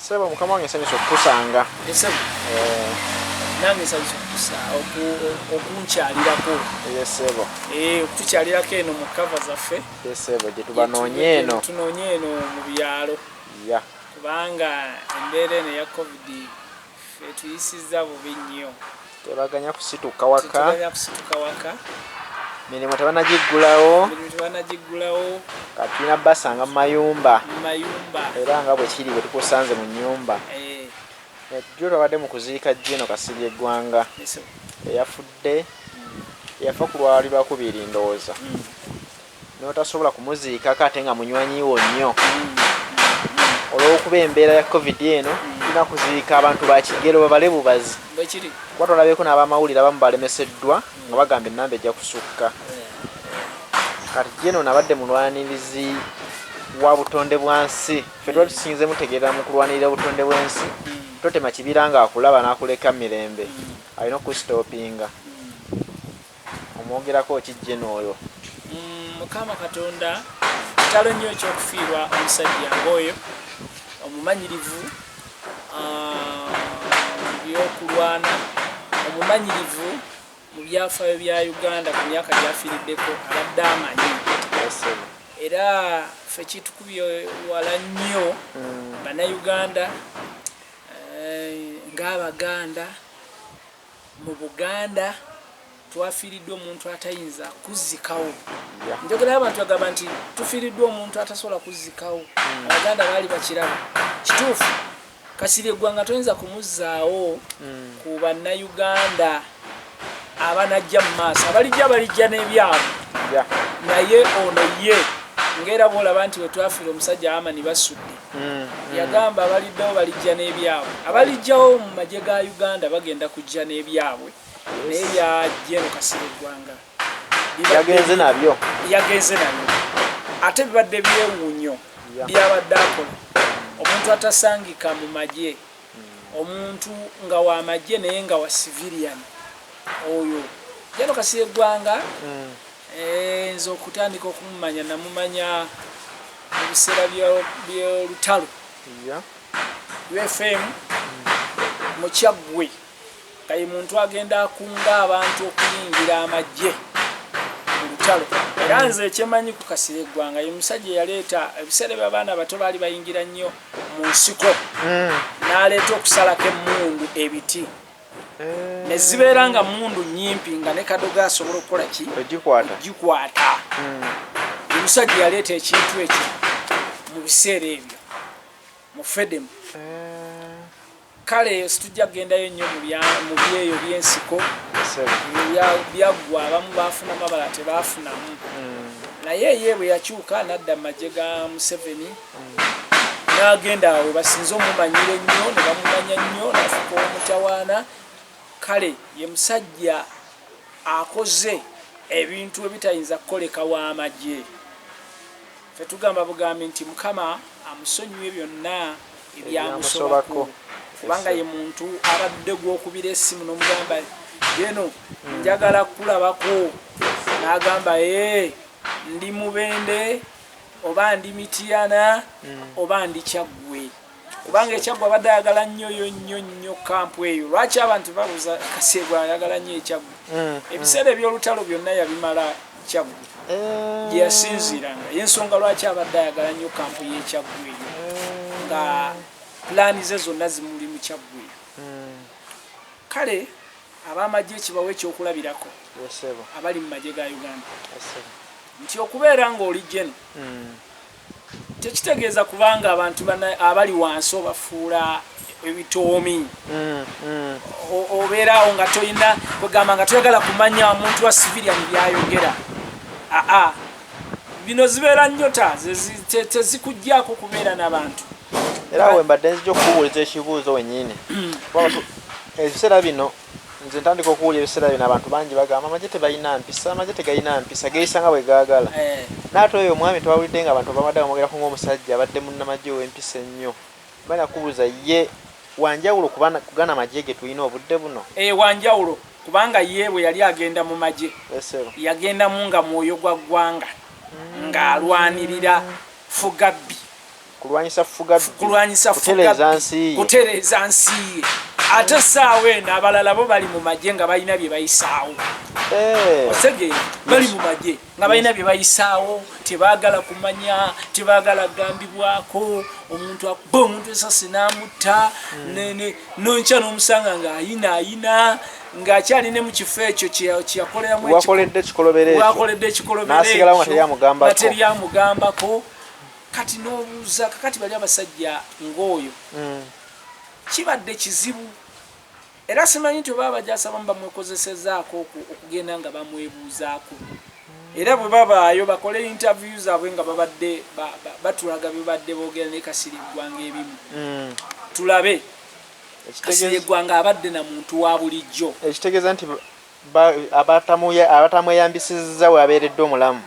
Sebo mukama wange nsanyusa okukusanga. Esebo. Nange nsanyusa okunkyalirako. Yes sebo. Okutukyalirako eno mu cover zaffe. Yes sebo, gye tubanoonye eno. Tunoonye eno mu byalo. Ya. Kubanga embeera eno ya COVID ffe tuyisizza bubi nnyo. Tebaganya kusituka waka. Tebaganya kusituka waka. Mirimu tebanagiggulawo. Kati tulina basanga mu mayumba. Era nga bwe kiri bwe tukusanze mu nnyumba. Jjo twabadde mu kuziika Jeno Kasirye Gwanga. Eyafudde yafa kulwalirwa kubiri ndowooza. N'otasobola kumuziikako ate nga munywanyiwo nnyo. Olw'okuba embeera ya COVID eno tulina kuziika abantu ba Kigero babale bubazi. Kuba tulabyeko n'abamawulire abamu balemeseddwa nga bagamba ennamba ejja kusukka. Kati Jeno nabadde mulwanirizi wa butonde bwansi. Ffe tuba tusinze mutegeera mu kulwanirira butonde bw'ensi. Totema kibira nga akulaba n'akuleka mirembe. Alina okusitoopinga. Omwogerako ki Jeno oyo? Mukama Katonda kitalo nnyo ekyokufiirwa omusajja ng'oyo omumanyirivu mu by'okulwana, omumanyirivu mu byafaayo bya Uganda ku myaka gy'afiiriddeko abadde amanyi. Era ffe kitukubye wala nnyo Bannayuganda ng'Abaganda mu Buganda twafiiriddwa omuntu atayinza kuzzikawo. Njogera abantu bagamba nti tufiiriddwa omuntu atasobola kuzzikawo. Abaganda baali bakiraba. Kituufu Kasirye Gwanga toyinza kumuzzaawo ku Bannayuganda abanajja mu maaso. Balijja n'ebyabwe. Naye ono ye ng'era bw'olaba nti we twafiira omusajja Amani basudde. Yagamba abaliddawo balijja n'ebyabwe. Abalijjawo mu magye ga Uganda bagenda kujja n'ebyabwe. Naye bya Jeno Kasirye Gwanga yagenze nabyo. Ate bibadde byewuunyo byabadde akola. Omuntu atasangika mu magye, omuntu nga wa magye naye nga wa civilian, oyo Jeno Kasirye Gwanga nze okutandika okumumanya namumanya mu biseera by'olutalo UFM mu Kyaggwe. Kayi muntu agenda akunga abantu okuyingira amagye mu lutalo. Era nze ekyemanyi ku Kasirye Gwanga ye musajja yaleeta ebiseera by'abaana abato baali bayingira nnyo mu nsiko, n'aleeta okusalako emmundu ebiti ne zibeera nga mmundu nnyimpi nga ne kadoga asobola okukola ki? Ogikwata. Omusajja yaleeta ekintu ekyo mu biseera ebyo mu Fedemu. Kale situjja kugendayo nnyo mu byeyo by'ensiko byaggwa, abamu baafunamu abalala tebaafunamu. Naye ye bwe yakyuka n'adda mu magye ga Museveni n'agenda awo basinze omumanyira ennyo ne bamumanya nnyo n'afuuka omutawaana. Kale ye musajja akoze ebintu ebitayinza kukoleka w'amagye. Ffe tugamba bugambi nti Mukama amusonyiwe byonna ebyamusobako. Kubanga ye muntu abadde gw'okubira essimu n'omugamba Jeno njagala kulabako, n'agamba ndi Mubende oba ndi Mityana oba ndi Kyaggwe. Kubanga Ekyaggwe abadde ayagala nnyo kampu eyo. Lwaki abantu babuuza Kasirye Gwanga ayagala nnyo Ekyaggwe? Ebiseera eby'olutalo byonna yabimala Kyaggwe gye yasinziiranga. Y'ensonga lwaki abadde ayagala nnyo kampu y'Ekyaggwe eyo nga pulaani ze zonna zimuli mu Kyaggwe. Kale ab'amagye ekibawo ekyokulabirako abali mu magye ga Uganda nti okubeera ng'oli Jeno tekitegeeza kubanga abantu abali wansi obafuula ebitoomi. Obeeraawo nga toyina kwegamba nga toyagala kumanya omuntu wa civilian byayogera. Bino zibeera nnyota tezikuggyako kubeera n'abantu. Era we mbadde nzija okukubuuliza ekibuuzo wennyini. Ebiseera bino nze ntandika okuwulira ebiseera bino abantu bangi bagamba amagye tebalina mpisa, amagye tegalina mpisa, geeyisa nga bwe gaagala. N'ate oyo omwami twawulidde nga abantu babadde bamwogerako ng'omusajja abadde munnamagye ow'empisa ennyo. Mba nakubuuza ye wanjawulo kugana amagye ge tulina obudde buno? Wanjawulo kubanga ye bwe yali agenda mu magye yagendamu nga mwoyo gwa ggwanga ng'alwanirira Fugabbi kulwanyisa Fugabbi kutereeza nsi ate essaawa eno abalala bo bali mu magye nga balina bye bayisaawo otegeera bali mu magye nga balina bye bayisaawo tebaagala kumanya tebaagala kugambibwako omuntu akuba omuntu esasi n'amutta nonkya n'omusanga ng'ayina ng'akyali ne mu kifo ekyo kyeyakoleramu wakoledde ekikolobere nga teryamugambako kati n'obuuza kakati bali abasajja ng'oyo kibadde kizibu era simanyi nti oba abajaasi abamu bamwekozesezaako okugenda nga bamwebuuzaako era bwe babaayo bakole interview zaabwe nga babadde batulaga bibadde boogera ne Kasirye Gwanga ebimu tulabe Kasirye Gwanga abadde na muntu wa bulijjo ekitegeeza nti abatamweyambisizza weabeeredde omulamu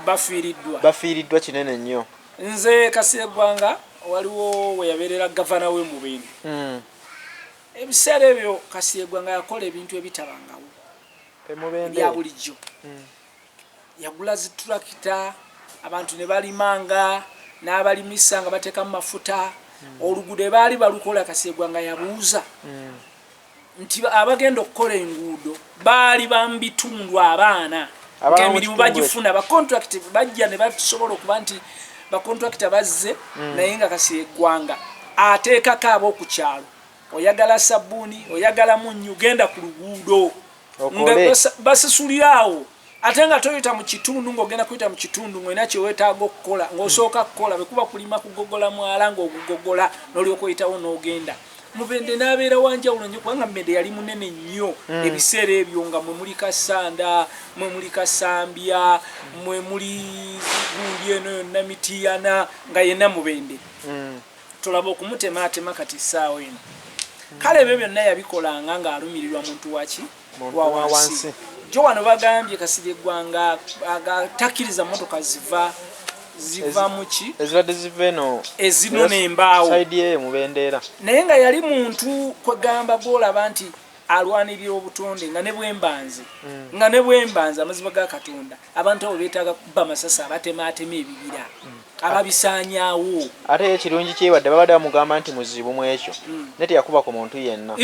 bafiiriddwa kinene nnyo. Nze Kasirye Gwanga waliwo weyabeerera gavana we Mubende ebiseera ebyo Kasirye Gwanga yakola ebintu ebitabangawo bya bulijjo yagula zitulakita abantu ne balimanga n'abalimisa nga bateekamu mafuta oluguudo baali balukola Kasirye Gwanga yabuuza nti abagenda okukola enguudo baali bambitundu abaana ng'emirimu bagifuna bakontrakiti bajja ne basobola okuba nti bakontrakita bazze naye nga Kasirye Gwanga ateekako ab'oku kyalo oyagala sabbuuni oyagala munnyo genda ku luguudo nga basisulirawo ate nga toyita mu kitundu ng'ogenda kuyita mu kitundu ng'olina kyeweetaaga okukola ng'osooka kukola bwekuba kulima kugogola mwala ng'ogugogola n'olyoka oyitawo n'ogenda. Mubende n'abeera wanjawulo nnyo kubanga Mubende yali munene nnyo ebiseera ebyo nga mwe muli Kasanda mwe muli Kasambya mwe muli gundi eno yonna Mitiyana nga yenna Mubende tulaba okumutematema kati ssaawa eno kale ebyo byonna yabikolanga ng'alumirirwa muntu waki wa wansi jo wano bagambye Kasirye Gwanga agatakkiriza motoka ziva muki ezibadde ziva eno ezino n'embaawo saidi ye Mubendeera naye nga yali muntu kwegamba gwolaba nti alwanirira obutonde nga ne bwembanze amaziba ga Katonda abantu abo beetaaga kuba amasasi abatematema ebibira ababisaanyaawo ate ekirungi kyebadde babadde bamugamba nti muzibu mu ekyo nete yakuba ku muntu yenna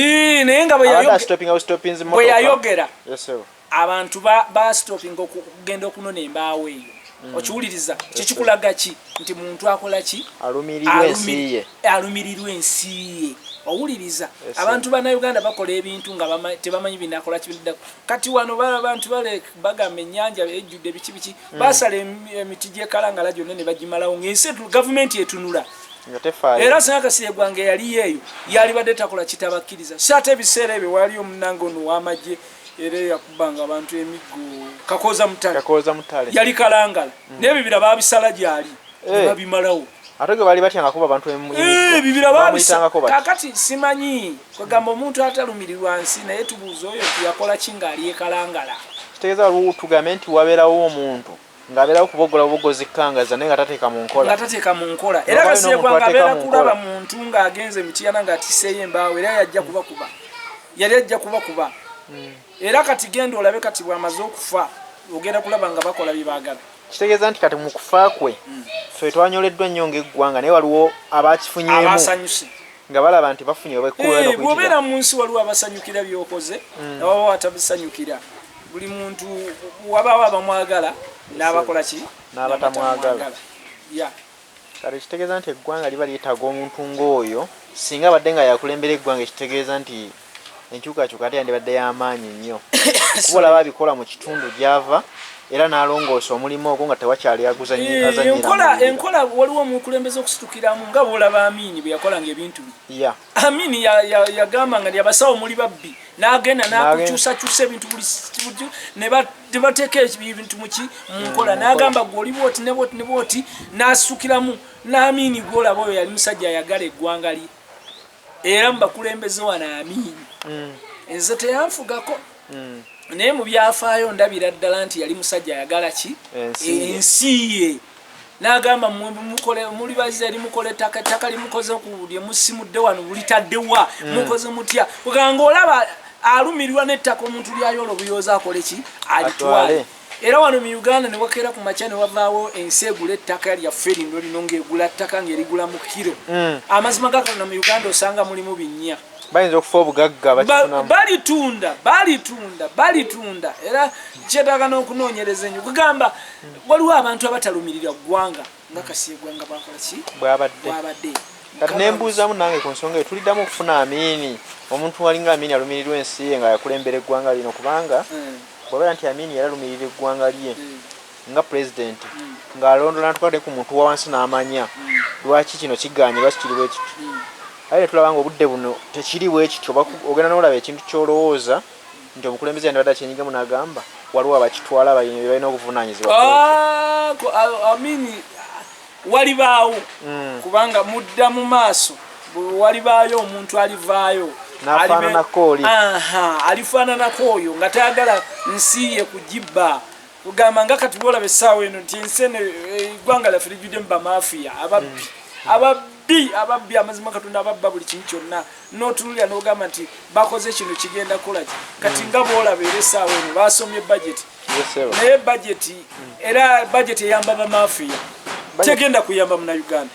naye nga bwe yayogera abantu bastopinga okugenda okunona embaawo eyo okiwuliriza kikikulaga ki nti muntu akola ki alumirirwa ensi ye owuliriza abantu bannayuganda bakola ebintu nga tebamanyi binakola kibidda kati wano abantu bagamba ennyanja ejjudde biki basala emiti gyekalangala gyonna ne bagimalawo ng'ensi gavumenti etunula era singa Kasirye Gwanga yali eyo yali badde takola kitabakkiriza so ate ebiseera ebyo wali omunange ono w'amagye era yakubanga abantu emiggo Kakoza Mutale yali kalangala n'ebibira babisala gyali babimalawo ate ge bali batyanga kuba abantu bibira babisala kakati simanyi kwegamba omuntu atalumirirwa nsi naye tubuuza oyo yakola ki ng'ali ekalangala kitegeeza waliwo tugambe nti wabeerawo omuntu ng'abeerawo kubogola bubogozi kkangaza naye nga tateeka mu nkola era Kasirye Gwanga abeera kulaba muntu ng'agenze Mitiyana ng'atisseeyo embaawo era yali ajja kubakuba era kati genda olabe kati bw'amaze okufa ogenda kulaba nga bakola bye baagala kitegeeza nti kati mu kufa kwe ffe twanyoleddwa nnyo ng'eggwanga naye waliwo abakifunyemu abasanyuse nga balaba nti bafunye bw'obeera mu nsi waliwo abasanyukira by'okoze nabawo atabisanyukira buli muntu wabawo abamwagala n'abakola ki n'abatamwagala kale kitegeeza nti eggwanga liba lyetaaga omuntu ng'oyo singa abadde nga yakulembera eggwanga ekitegeeza nti enkyukakyuka ate yandibadde y'amaanyi nnyo kuba olaba abikola mu kitundu gy'ava era n'alongoosa omulimu ogwo nga tewakyali aguzanyira enkola waliwo omukulembeze okusitukiramu nga bw'olaba Amini bwe yakolanga ebintu bye Amini yagamba nga abasawo muli babbi n'agenda n'akukyusakyusa ebintu ne bateeka ebintu mu nkola n'agamba gwe oli bwoti ne bwoti n'asukiramu n'Amini gw'olaba oyo yali musajja ayagala eggwanga lye era mu bakulembeze wano Amini nze teyanfugako naye mu byafaayo ndabira ddala nti yali musajja ayagala ki ensi ye n'agamba muli bazize limukola ettaka limukoze ku lyemusimudde wano bulitaddewa mukoze mutya kuganga olaba alumirirwa n'ettaka omuntu lyayola obuyooza akole ki alitwale era wano mu Uganda ne wakeera ku makya ne wavaawo ensi egula ettaka lyaffe lino lino ng'egula ttaka ng'erigula mu kiro. Amazima gakano mu Uganda osanga mulimu binnya. Bayinza okufa obugagga bakifunamu. Balitunda era kyetaaga n'okunoonyereza ennyo kugamba waliwo abantu abatalumirira ggwanga nga Kasiye Gwanga bakola ki bwabadde. Kati nembuuzamu nange ku nsonga eyo tuliddamu okufuna Amini omuntu walinga Amini alumirirwa ensi ye nga yakulembera eggwanga lino kubanga bw'obeera nti Amini yalalumirira eggwanga lye nga president ng'alondola ntukade ku muntu wa wansi n'amanya lwaki kino kigaanye lwaki kiri bwe kityo. Aye tulaba nga obudde buno tekiri bwe kityo ogenda n'olaba ekintu ky'olowooza nti omukulembeze yandibadde akyenyigamu n'agamba waliwo abakitwala balina obuvunaanyizibwa. Amini walibaawo kubanga mudda mu maaso walibaayo omuntu alivaayo alifaananako oyo nga tayagala nsi ye kugibba kugamba nga kati bwolaba essaawa eno nti ensi eno eggwanga lyaffe lijjudde mu bamafiya ababbi amazima Katonda ababba buli kimu kyonna n'otunulira n'ogamba nti bakoze kino kigenda kukola ki kati nga bwolaba era essaawa eno basomye budget naye era budget eyamba bamafiya tegenda kuyamba muna Uganda.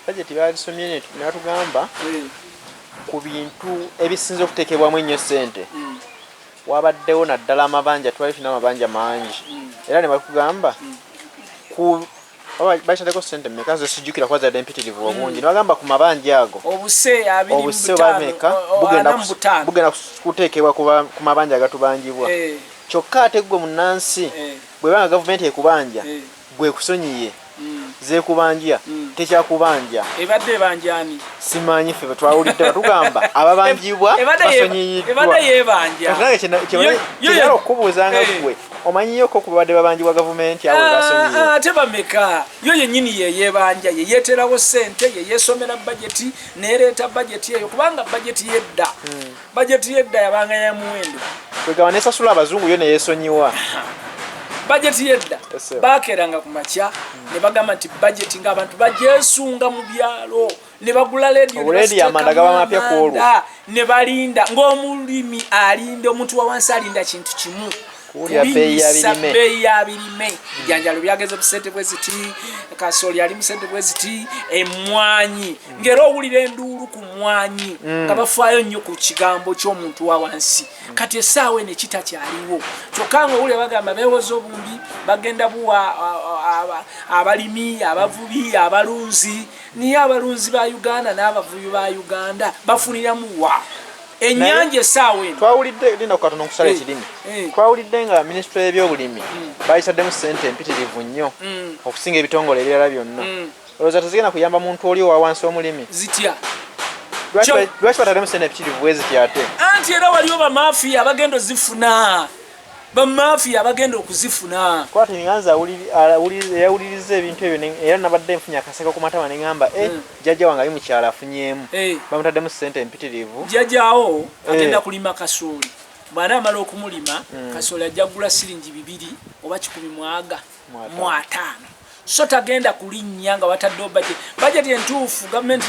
Budget baalisomye natugamba ku bintu ebisinze okuteekebwamu ennyo ssente wabaddewo naddala amabanja twali tulina amabanja mangi era ne bakugamba bakyaleko ssente mmeka nze sijjukira kwazadde empitirivu obungi ne bagamba ku mabanja ago obuse bameka bugenda kuteekebwa ku mabanja agatubanjibwa kyokka ate gwe munnansi bwebanga gavumenti ekubanja gwe kusonyiye zekubanja tekyakubanja ebadde ebanjani simanyi ffe twawulidde batugamba ababanjibwa basonyiyiddwa kyeyala okubuuzanga gwe omanyiyoko ku babadde babanjibwa gavumenti awo basonyiye ate bameka yo yennyini yeyebanja yeyeeterawo ssente yeyeesomera bajeti neereeta bajeti eyo kubanga bajeti yedda yabanga ya muwendo kwegaba nesasula abazungu yo neyeesonyiwa budget yedda bakeranga ku makya ne bagamba nti budget ng'abantu bajesunga mu byalo ne bagula radio amanda gabamapya kwolwo ne balinda ng'omulimi alinda omuntu wa wansi alinda kintu kimu bei ya birime bijanjalo byageze busente bweziti kasooli ali musente bweziti emwanyi ngero owulira enduulu ku mwanyi nga bafaayo nnyo ku kigambo ky'omuntu wa wansi kati essaawa eno ekitakyaliwo kyokka nga owulira bagamba beewoza obumbi bagenda buwa abalimi abavubi abalunzi niye abalunzi ba Uganda n'abavubi ba Uganda bafuniramu wa enyanja essaawa eno twawulidde linda ku katono okusala ekirimi twawulidde nga minisitule y'ebyobulimi bayisaddemu ssente empitirivu nnyo okusinga ebitongole ebirala byonna olowooza tezigenda kuyamba muntu oli owa wansi omulimi zitya lwaki bataddemu ssente empitirivu bwe zitya ate anti era waliwo bamafiya abagenda ozifuna bamafiya abagenda okuzifuna kwati nganza yawuliriza ebintu ebyo era nabadde nfunye akaseko ku matama neŋŋamba jjajja wange ali mukyala afunyemu bamutaddemu ssente empitirivu jjajjaawo agenda kulima kasooli bwana amala okumulima kasooli ajja kugula siringi 2 oba 15 so tagenda kulinnya nga wataddewo bajeti entuufu gavumenti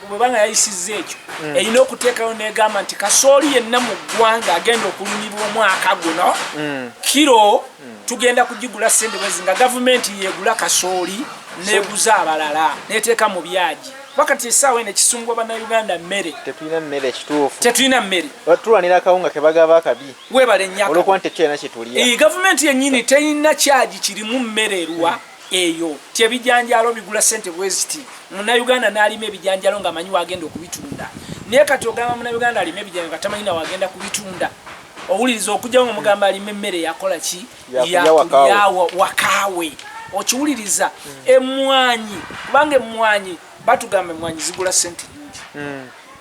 bwebanga yayisizza ekyo erina okuteekayo negamba nti kasooli yenna mu ggwanga agenda okulimibwa omwaka guno kiro tugenda kugigula ssente bwezi nga gavumenti yegula kasooli neguza abalala neteeka mu byaji wakati essaawa eno ekisumbwa bannayuganda mmere tetulina mmere ekituufu tetulina mmere tulwanira akawunga kebagaba akabi webale nnyaka olwokuba nti tekyalina kyetulya gavumenti yennyini terina kyagi kirimu mmere erwa eyo tyebijanjalo bigula ssente bweziti munnayuganda n'alima ebijanjalo ng'amanyi wagenda okubitunda naye kati ogamba munnayuganda alima ebijanjalo nga tamanyi na wagenda kubitunda owuliriza okujja nga omugamba alima emmere yakola ki yakulya wakaawe okiwuliriza emmwanyi kubanga emmwanyi batugamba emmwanyi zigula ssente nyingi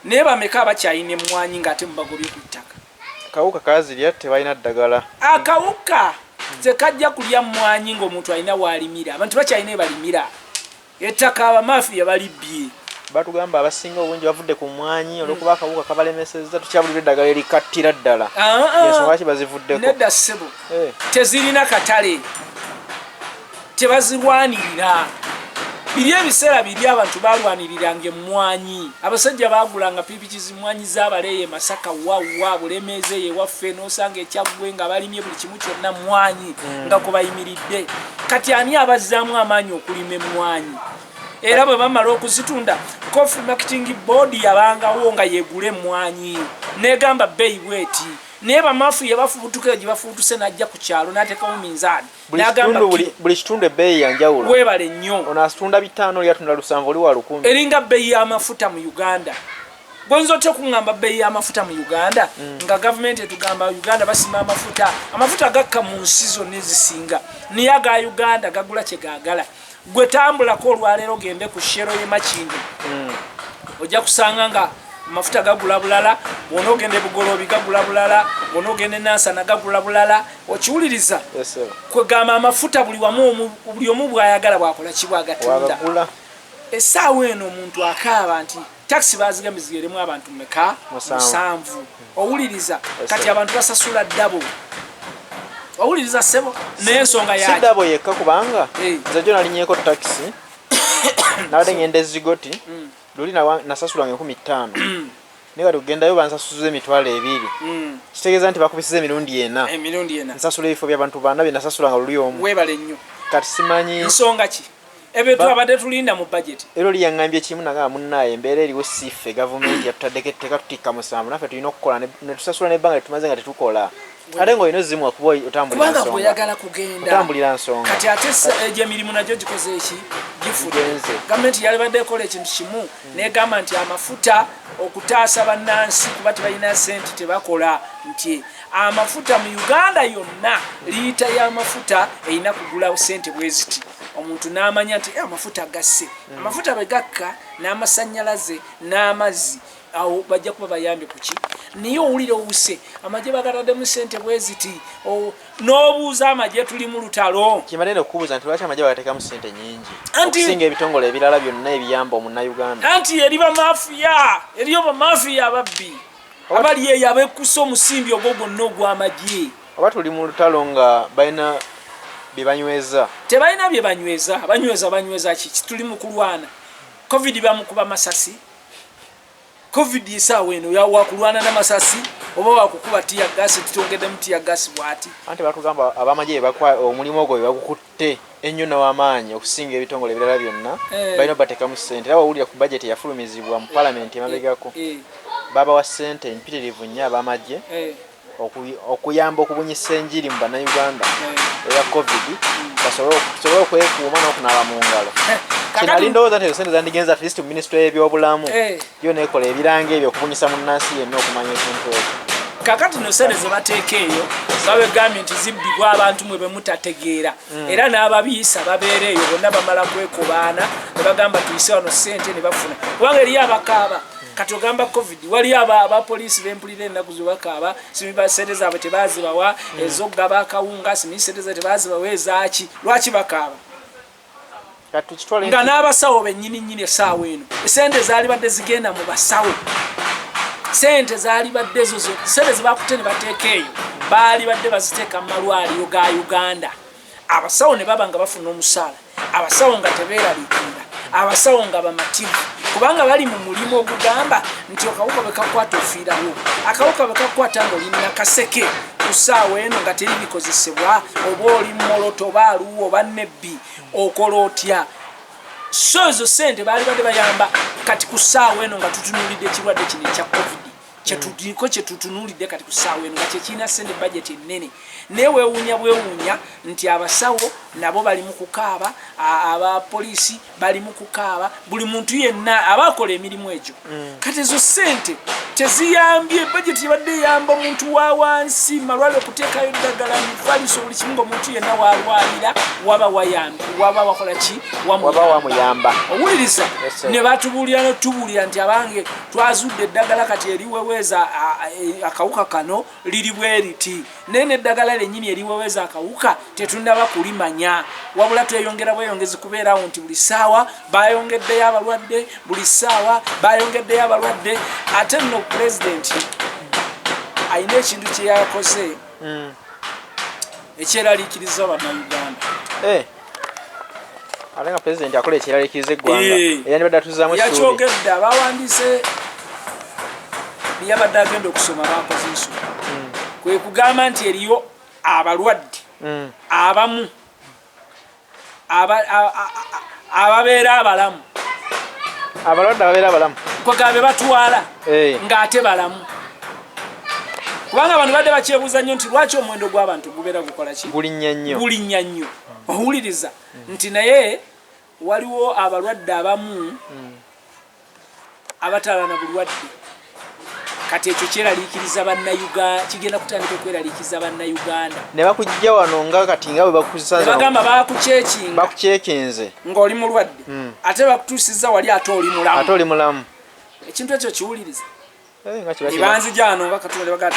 naye bameka abakyalina emmwanyi ng'ate mubagobye ku ttaka akawuka kazirya tebalina ddagala akawuka tekajja kulya mmwanyi ng'omuntu alina waalimira abantu bakyalina ebalimira ettaka abamafiya balibbye batugamba abasinga obungi bavudde ku mmwanyi olwokuba akawuka kabalemesezza tukyabulira eddagala erikattira ddala ensonga lwaki bazivuddeko nedda ssebo tezirina katale tebazirwanirira biri ebiseera biri abantu balwaniriranga emmwanyi abasajja bagulanga pipiki zimwanyi z'abaleeye Masaka wawa Bulemeeze ye waffe n'osanga ekyaggwe nga balimye buli kimu kyonna mmwanyi nga ko bayimiridde kati ani abazzaamu amaanyi okulima emmwanyi era bwe bamala okuzitunda Coffee Marketing Board yabangawo nga yeegula emmwanyi negamba bbeeyi bweti naye bamafu yebafubutuka gye bafubutuse n'ajja ku kyalo n'ateekamu minzaani buli kitundu ebbeeyi yanjawulo weebale nnyo ono asitunda 5 lyatunda 7 oli wa 10 eringa bbeeyi y'amafuta mu Uganda gonzo otya okuŋŋamba bbeeyi y'amafuta mu Uganda nga gavumenti etugamba Uganda basima amafuta gakka mu nsi zonna ezisinga naye aga Uganda gagula kye gaagala gwe tambulako olwaleero ogende ku Shero y'e Makindye ojja kusanga nga amafuta gagula bulala bw'ona ogende Bugoloobi gagula bulala bw'ona ogende Nansana gagula bulala okiwuliriza kwegamba amafuta buli omu bw'ayagala bwakola ki bwagatunda essaawa eno omuntu akaaba nti takisi bazigambye zigeremu abantu meka 7 owuliriza kati abantu basasula ddabo owuliriza ssebo n'ensonga yaaki si ddabo yekka kubanga nze jo nalinyeeko takisi nabadde ngenda Zigoti luli nasasulanga 15 naye kati kugendayo bansasuza emitwalo 2 kitegeeza nti bakubisiza emirundi ena nsasula ebifo by'abantu bana bye nasasulanga luli omu weebale nnyo kati simanyi nsonga ki ebyo twabadde tulinda mu budget ero liyaŋŋambye kimu nagamba munnaye embeera eriwo sife gavumenti yatutaddeko etteeka tutikka musanvu naffe tulina okukola ne tusasula n'ebbanga lyetumaze nga tetukola ate ng'olina ozimwa kuba kubanga bw'oyagala kugenda otambulira nsonga kati ate egyo emirimu nagyo gikoze eki gifudde gavumenti yalibadde ekola ekintu kimu negamba nti amafuta okutaasa bannansi kuba tebalina sente tebakola nti amafuta mu Uganda yonna liita y'amafuta erina kugula sente bwe ziti omuntu n'amanya nti amafuta gasse amafuta bwe gakka n'amasannyalaze n'amazzi awo bajja kuba bayambye ku ki niyo owulire owuse amagye bagataddemu sente bwe ziti n'obuuza amagye tuli mu lutalo kimanene okubuuza nti lwaki amagye bagateekamu sente nyingi okusinga ebitongole ebirala byonna ebiyamba omunnayuganda anti eri eriyo bamafiya ababbi abali eyo abekusa omusimbi ogwo gwonna ogw'amagye oba tuli mu lutalo nga balina bye banyweza tebalina bye banyweza ki tuli mu kulwana covid bamukuba masasi covid esaawa eno wakulwana n'amasasi oba wakukuba tiya gasi tutongedde mu tiya gasi bwati anti batugamba abamagye bakwa omulimu ogwo bagukutte ennyo n'amaanyi okusinga ebitongole ebirala byonna balina bateekamu ssente era wawulira ku budget yafulumizibwa mu palamenti emabegako babawa ssente empitirivu nnyo abamagye okuyamba okubunyisa enjiri mu bannayuganda eya covid basobole okwekuuma n'okunaaba mu ngalo kinali ndowooza nti sente zandigenza at least mu minisitule y'ebyobulamu yo neekola ebiranga ebyo okubunyisa munnansi yenna okumanya ekintu ekyo kakati no sente ze bateeka eyo babegambye nti zibbibwa abantu mwe bemutategeera era n'ababiisa babeera eyo bonna bamala kwekobaana ne bagamba tuyise wano sente ne bafuna kubanga eriyo abakaaba kati ogamba covid waliyo abapoliisi bempulira ennaku zebakaaba simiba sente zaabwe tebazibawa ezogaba akawunga simiyi sente zaabwe tebazibawa ezaaki lwaki bakaaba nga n'abasawo bennyini essaawa eno esente zaali badde zigenda mu basawo sente zaali badde ezo sente zebakutte ne bateeka eyo baali badde baziteeka mu malwaliro ga Uganda abasawo ne baba nga bafuna omusaala abasawo nga tebeeraliikirira abasawo nga bamativu kubanga bali mu mulimu ogugamba nti akawuka bwe kakwata ofiirawo akawuka bwe kakwata ng'olina kaseke ku ssaawa eno nga teri bikozesebwa oba oli mmoloto oba aluwo oba nebbi okola otya so ezo sente baali badde bayamba kati ku ssaawa eno nga tutunuulidde ekirwadde kino ekya covid kyetutunuulidde kati ku ssaawa eno nga kyekirina sente budget ennene naye bwewuunya nti abasawo nabo bali mu kukaaba abapoliisi bali mu kukaaba buli muntu yenna abakola emirimu egyo kati ezo sente teziyambye budget yabadde eyamba omuntu wa wansi malwaliro okuteekayo eddagala mifaliso buli kimu ng'omuntu yenna walwalira waba wayambi waba wakola ki waba wamuyamba owuliriza ne batubuulira notubuulira nti abange twazudde eddagala kati eriweweza akawuka kano liri bwe riti naye n'eddagala lennyini eriweweza akawuka tetunnaba kulimanya wabula tweyongera bweyongezi kubeerawo nti buli ssaawa bayongeddeyo abalwadde buli ssaawa bayongeddeyo abalwadde ate nno pulezidenti alina ekintu kye yakoze ekyeraliikiriza bannayuganda alenga president akola ekiraliikiriza eggwanga era nibadde atuzaamu essuubi yakyogedde abawandiise byabadde agenda okusoma bakoze nsonga kwe kugamba nti eriyo abalwadde abamu ababeera abalamu abalwadde ababeera abalamu kwegaba batwala ng'ate balamu kubanga abantu badde bakyebuuza nnyo nti lwaki omuwendo gw'abantu gubeera gukola ki gulinnya nnyo owuliriza nti naye waliwo abalwadde abamu abatalana bulwadde kati ekyo kyeraliikiriza bannayuganda kigenda kutandika okweraliikiriza bannayuganda ne bakujja wano nga kati nga bwe bagamba bakukyekinze ng'oli mulwadde ate bakutuusiza wali ate oli mulamu ekintu ekyo kiwuliriza nebanzija wano nga katonda baga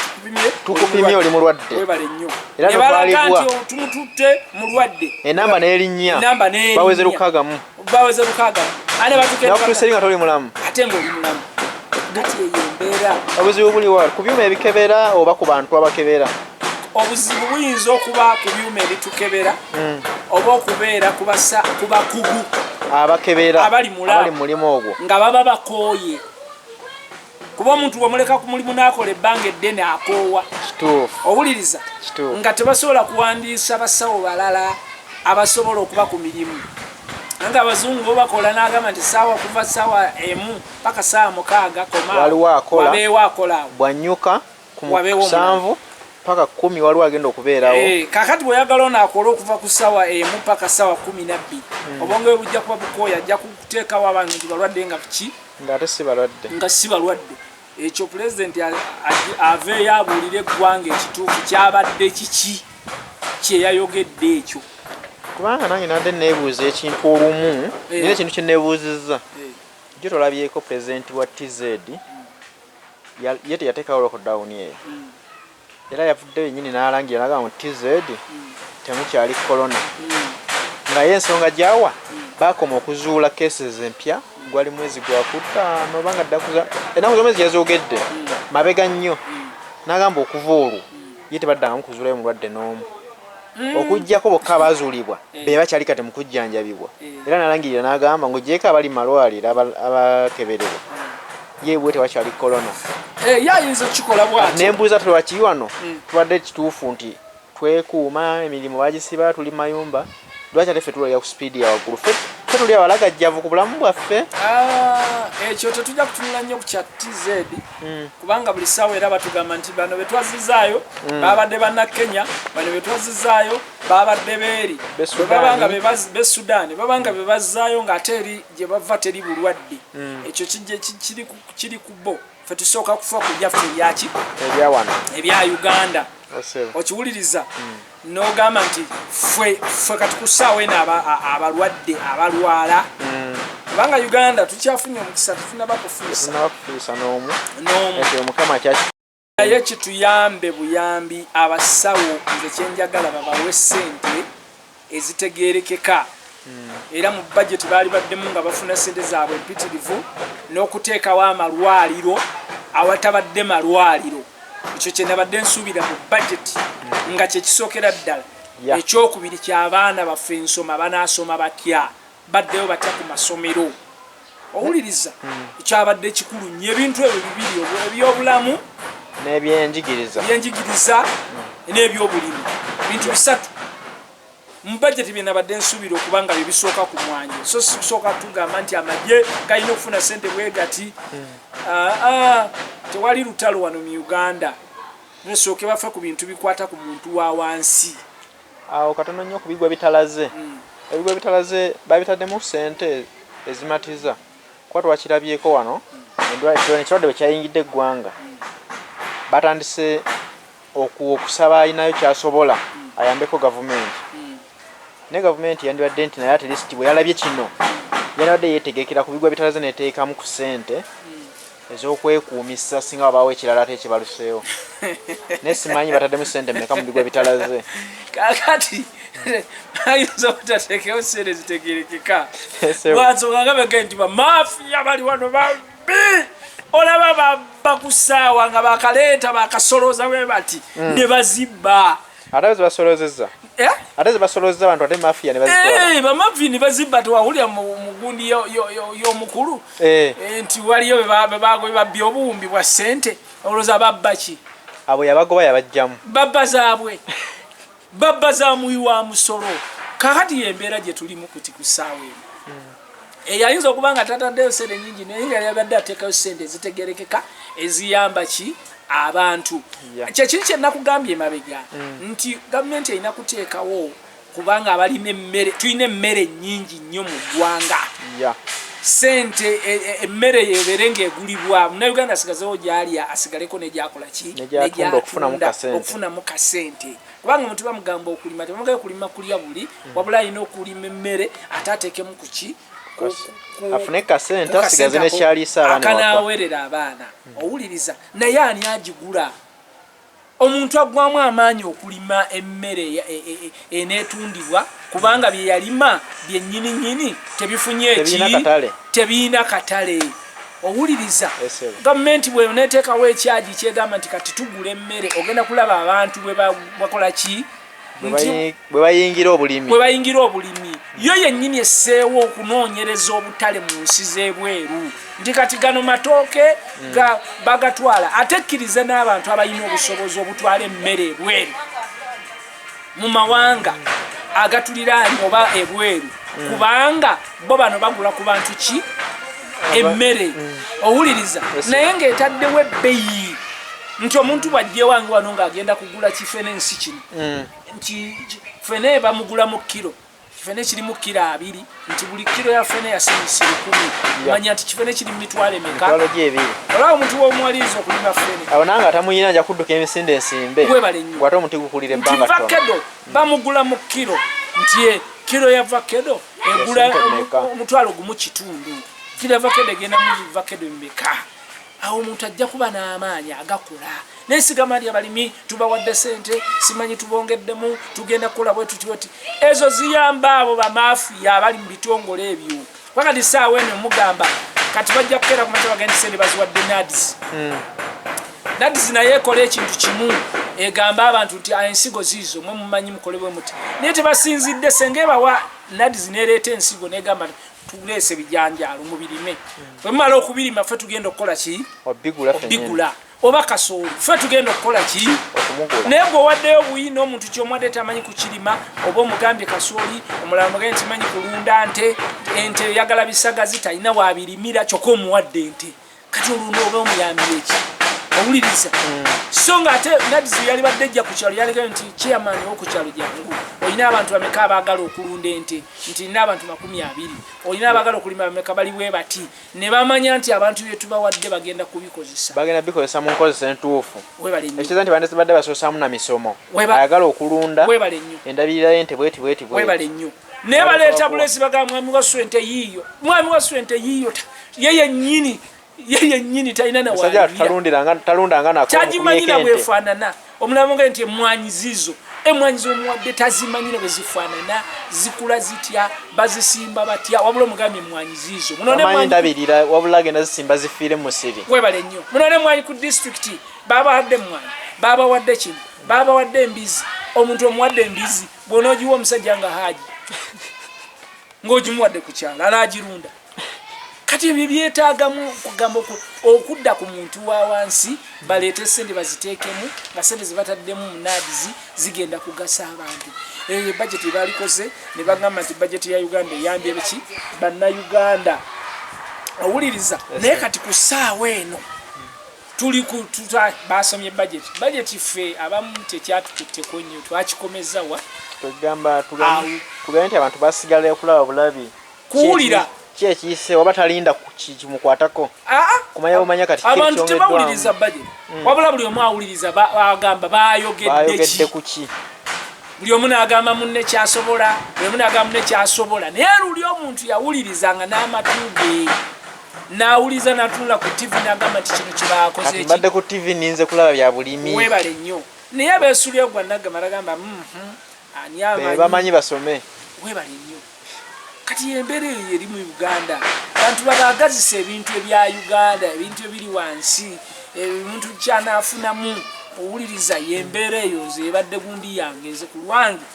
tukupimye oli mulwadde webale nnyo ne balaga nti tumututte mulwadde enamba n'erinnya baweze 6 ane batukenakutuuse nga toli mulamu ate ng'oli mulamu gati eyo embeera obuzibu buli wa ku byuma ebikebera oba ku bantu abakebera obuzibu buyinza okuba ku byuma ebitukebera oba okubeera ku bakugu abakebera abali mulimu ogwo nga baba bakooye kuba omuntu bw'omuleka ku mulimu n'akola ebbanga eddene akoowa owuliriza nga tebasobola kuwandiisa basawo balala abasobola okuba ku mirimu nga abazungu bo bakola n'agamba nti saawa kuva saawa emu paka saawa 6 wabeewo akola bwanyuka ku 7 paka 10 waliwo agenda okubeerawo kakati bw'oyagala onaakola okuva ku saawa emu paka saawa 12 obwongewe bujja kuba bukooya ajja kuteekawo abantu nti balwadde nga ki nga si balwadde ekyo pulezidenti aveeyo abuulire eggwanga ekituufu kyabadde kiki kyeyayogedde ekyo kubanga nange nadde neebuuza ekintu olumu naye ekintu kye neebuuzizza jo tolabyeko pulezidenti wa TZ ye teyateekawo lockdown eyo era yavuddeyo yennyini n'alangira nagamba mu TZ temukyali korona nga ye ensonga gyawa baakoma okuzuula cases empya gwali mwezi gwa kutaano obanga ddakuza ennaku z'omwezi yazoogedde mabega nnyo n'agamba okuva olwo ye tebaddangamu kuzuulayo mulwadde n'omu okujjako bokka abazuulibwa be bakyali kati mu kujjanjabibwa era n'alangirira n'agamba ng'ogyeko abali malwaliro abakeberebwa ye bwe tewakyali korona yayinza okukikola bw'atyo nembuuza lwaki wano tubadde kituufu nti twekuuma emirimu bagisiba tuli mayumba lwaki ate ffe tulolera ku sipiidi ya waggulu ffe tuli abalagajjavu ku bulamu bwaffe ekyo tetujja kutunula nnyo ku kya TZ kubanga buli ssaawa era batugamba nti bano be twazizaayo babadde bannakenya bano be twazizaayo babadde beeri babanga be Sudaani babanga be bazzaayo ng'ate eri gye bava teri bulwadde ekyo kiri ku bo ffe tusooka kufa ku byaffe ebyaki ebya Uganda okiwuliriza n'ogamba nti ffe kati ku ssaawa eno abalwadde abalwala kubanga Uganda tukyafunye omukisa tufuna bakufiisa n'omu naye kituyambe buyambi abasawo nze kyenjagala babawe ssente ezitegeerekeka era mu budget baali baddemu nga bafuna ssente zaabwe empitirivu n'okuteekawo amalwaliro awatabadde malwaliro ekyo kye nabadde nsuubira mu budget nga kye kisookera ddala ekyokubiri ky'abaana baffe ensoma banaasoma batya baddeyo batya ku masomero owuliriza ekyabadde kikulu nnyo ebintu ebyo bibiri ebyobulamu n'ebyenjigiriza n'ebyobulimu bintu bisatu mu budget bye nabadde nsuubira okuba nga bye bisooka ku mwanya so si kusooka tugamba nti amagye galina okufuna ssente bwe gati tewali lutalo wano mu Uganda nosooke bafe ku bintu bikwata ku muntu wa wansi awo katono nnyo ku bigwa bitalaze ebigwa bitalaze babitaddemu ssente ezimatiza kuba twakirabyeko wano ekirwadde bwe kyayingidde eggwanga batandise okusaba alinayo kyasobola ayambeko gavumenti ne gavumenti yandibadde nti naye at least bwe yalabye kino yandibadde yeetegekera ku bigwa bitalaze neteekamu ku ssente ez'okwekuumisa singa wabaawo ekirala ate ekibaluseewo naye simanyi bataddemu ssente mmeka mu bigwa bitalaze kakati ayinza obutateekewo ssente zitegerekeka lwansonga nga begaye nti bamafiya bali wano babbi olaba babba ku ssaawa nga bakaleeta bakasolooza bwe bati ne bazibba ate basolozezza ate basolozezza abantu ate mafia ne bazitwala bamafia ne bazibba tewawulira mu gundi y'omukulu nti waliyo bebabbye obuwumbi bwa ssente olowooza babba ki abo yabagoba yabajjamu babba za muyi wa musolo kakati yembeera gye tulimu kuti ku ssaawa eno eyayinza okuba nga tataddeyo ssente nyingi naye nga yabadde ateekayo ssente ezitegerekeka eziyamba ki abantu kyekiri kyenakugambye emabega nti gavumenti erina kuteekawo kubanga abalina emmere tulina emmere nyingi nnyo mu ggwanga sente emmere yebeere ng'egulibwa munauganda asigazewo gyalya asigaleko negyakola ki okufunamu kasente kubanga omuntu bamugamba okulima tebamugayo kulima kulya buli wabula alina okulima emmere ate ateekemu kuki afune kasente asigaze nekyaliisa abaana akanaawerera abaana owuliriza naye ani agigula omuntu agwamu amaanyi okulima emmere eneetundibwa kubanga bye yalima byennyininyini tebifunye tebiina katale owuliriza gavumenti bwe neteekawo ekyagi kyegamba nti kati tugula emmere ogenda kulaba abantu bwe bakola ki bwe bayingira obulimi yo yennyini esseewo okunoonyereza obutale mu nsi z'ebweru nti kati gano matooke bagatwala ate ekkiriza n'abantu abalina obusobozi obutwala emmere ebweru mu mawanga agatuliraanye oba ebweru kubanga bo bano bagula ku bantu ki emmere owuliriza naye ng'etaddewo ebbeeyi nti omuntu bwajje wange wano ng'agenda kugula kifene ensi kino nti fene bamugula mu kiro kifene kiri mu kiro 2 nti buli kiro ya fene ya senti 10 manya nti kifene kiri mitwale meka olaba omuntu w'omwaliza okulima fene awo nange atamuyina nja kudduka emisinde ensimbe gwate omuti gukulira ebbanga tono vakedo bamugula mu kiro nti kiro ya vakedo egula omutwalo gumu kitundu kiro ya vakedo egenda mu vakedo meka awo omuntu ajja kuba n'amaanyi agakola n'ensigamali abalimi tubawadde ssente simanyi tubongeddemu tugenda kukola bwe tuti ezo ziyamba abo bamaafiya abali mu bitongole ebyo wakati ssaawa eno mugamba kati bajja kukeera ku makya bagenda ssente baziwadde NADS naye ekola ekintu kimu egamba abantu nti ensigo ziizo mwe mumanyi mukole bwe muti naye tebasinzidde senga ebawa NADS neereeta ensigo negamba tuleese bijanjaalo mubirime bwe mumala okubirima ffe tugenda okukola ki obigula oba kasooli ffe tugenda okukola ki naye gweowaddeyo buyi n'omuntu kyomuwadde tamanyi kukirima oba omugambye kasooli omulala mugambye nti manyi kulunda ente yagala bisagazi talina wabirimira kyokka omuwadde ente kati olunda oba omuyambi eki owuliriza so nga ate NADS yali badde ejja ku kyalo yalekayo nti chairman w'okukyalo jangu olina abantu bameka abaagala okulunda ente nti nina abantu 20 olina abaagala okulima bameka bali bwe bati ne bamanya nti abantu bye tubawadde bagenda bikozesa mu nkozesa entuufu ekiza nti bandesi badde basoosamu na misomo ayagala okulunda endabirira y'ente bweti webale nnyo naye baleeta bulesi bagamba mwami wa swente yiiyo ye yennyini talina nawakyagimanyi bwefaanana omulamu nga nti emwanyi zizo omuwadde tazimanyire bwe zifaanana zikula zitya bazisimba batya wabula omugambi emwanyi zizo ndabirira wabula agenda zisimba zifiire mu musiri webale nnyo munone emwanyi ku disitulikiti babawadde emwanyi babawadde kino babawadde embizi omuntu omuwadde embizi bw'onoogiwa omusajja nga haaji ng'ogimuwadde ku kyalo alaagirunda kati ebyo byetaagamu kugamba okudda ku muntu wa wansi baleete ssente baziteekemu nga ssente zibataddemu mu NADS zigenda kugasa abantu budget ebalikoze ne bagamba nti budget ya Uganda eyambye biki bannayuganda owuliriza naye kati ku ssaawa eno tuli basomye budget ffe abamu tekyatukutteko nnyo twakikomezawa tugambe nti abantu basigala okulaba bulabi kuwulira kyekiyise oba talinda kimukwatako kumanya bumanya kati abantu tebawuliriza budget wabula buli omu awuliriza bagamba bayogedde kuki buli omu n'agamba munne kyasobola buli omu n'agamba munne kyasobola naye luli omuntu yawulirizanga n'amatuge n'awuliza n'atunula ku TV n'agamba nti kino kibaakoze mbadde ku TV ninze kulaba bya bulimi webale nnyo naye abeesulyeyo gwa nagamba n'agamba ani amanyi bamanyi basome webale nnyo kati embeera eyo eri mu Uganda abantu babagazisa ebintu ebya Uganda ebintu ebiri wansi ebintu kyanaafunamu owuliriza yembeera eyo nze ebadde gundi yange nze ku lwange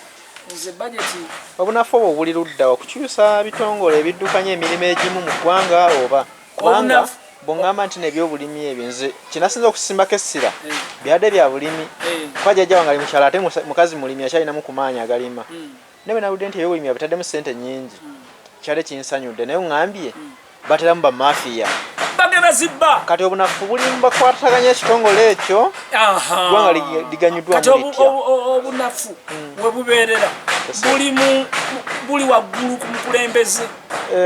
nze budgeti obunafu obwo buli ludda okukyusa bitongole ebiddukanya emirimu egimu mu ggwanga oba kubanga bw'oŋŋamba nti n'ebyobulimi ebyo nze kinasinza okusimbako essira byadde bya bulimi kuba jjajja wange ali mukyalo ate mukazi mulimi akyalinamu ku maanyi agalima naye bwe nawulidde nti ebyobulimi abitaddemu ssente nnyingi kyali kinsanyudde naye oŋŋambye bateramu bamafiya bagenda zibba kati obunafu buli mu bakwataganya ekitongole ekyo ggwanga liganyuddwamu litya obunafu we bubeerera buli waggulu ku mukulembeze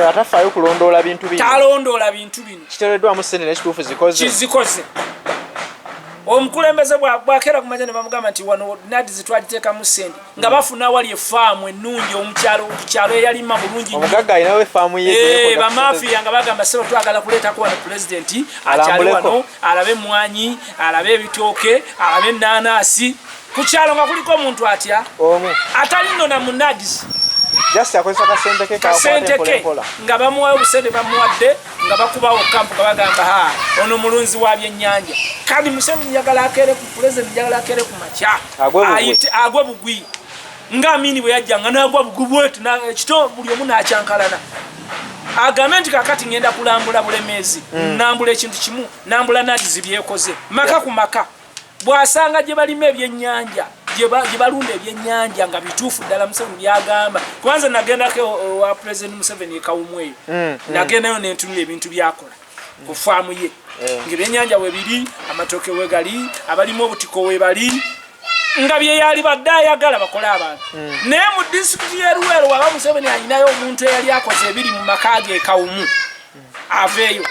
atafaayo kulondoola bintu bino talondoola bintu bino kiteereddwamu ssente n'ekituufu zikoze omukulembeze bwakeera kumanya ne bamugamba nti wano nadi zitwagiteekamu ssente nga bafuna wali efaamu ennungi omukyalo eyalima bulungi omugagga alinawo efaamu ye bamafiya nga bagamba sebo twagala kuleetako wano pulezidenti akyali wano alabe emmwanyi alabe ebitooke alabe ennaanaasi ku kyalo nga kuliko omuntu atya atali nno na munadis just akozesa kasente ke nga bamuwayo obusente bamuwadde nga bakubawo kampu nga bagamba ono mulunzi wa byennyanja kandi Museveni njagala akeere ku pulezidenti njagala akeere ku makya agwe bugwi nga Amini bwe yajjanga n'agwa bugwi bwetu ekito buli omu n'akyankalana agambe nti kakati ngenda kulambula Bulemeezi nambula ekintu kimu nambula nadizi byekoze maka ku maka bwasanga gye balima ebyennyanja gye balunda ebyennyanja nga bituufu ddala Museveni byagamba kwanza nagendako wa President Museveni ekawumu eyo nagendayo nentunula ebintu byakola ku faamu ye ng'ebyennyanja we biri amatooke we gali abalimu obutiko we bali nga bye yali badde ayagala bakole abantu naye mu disitulikiti y'e Luweero waba Museveni alinayo omuntu eyali akoze ebiri mu maka ge ekawumu aveeyo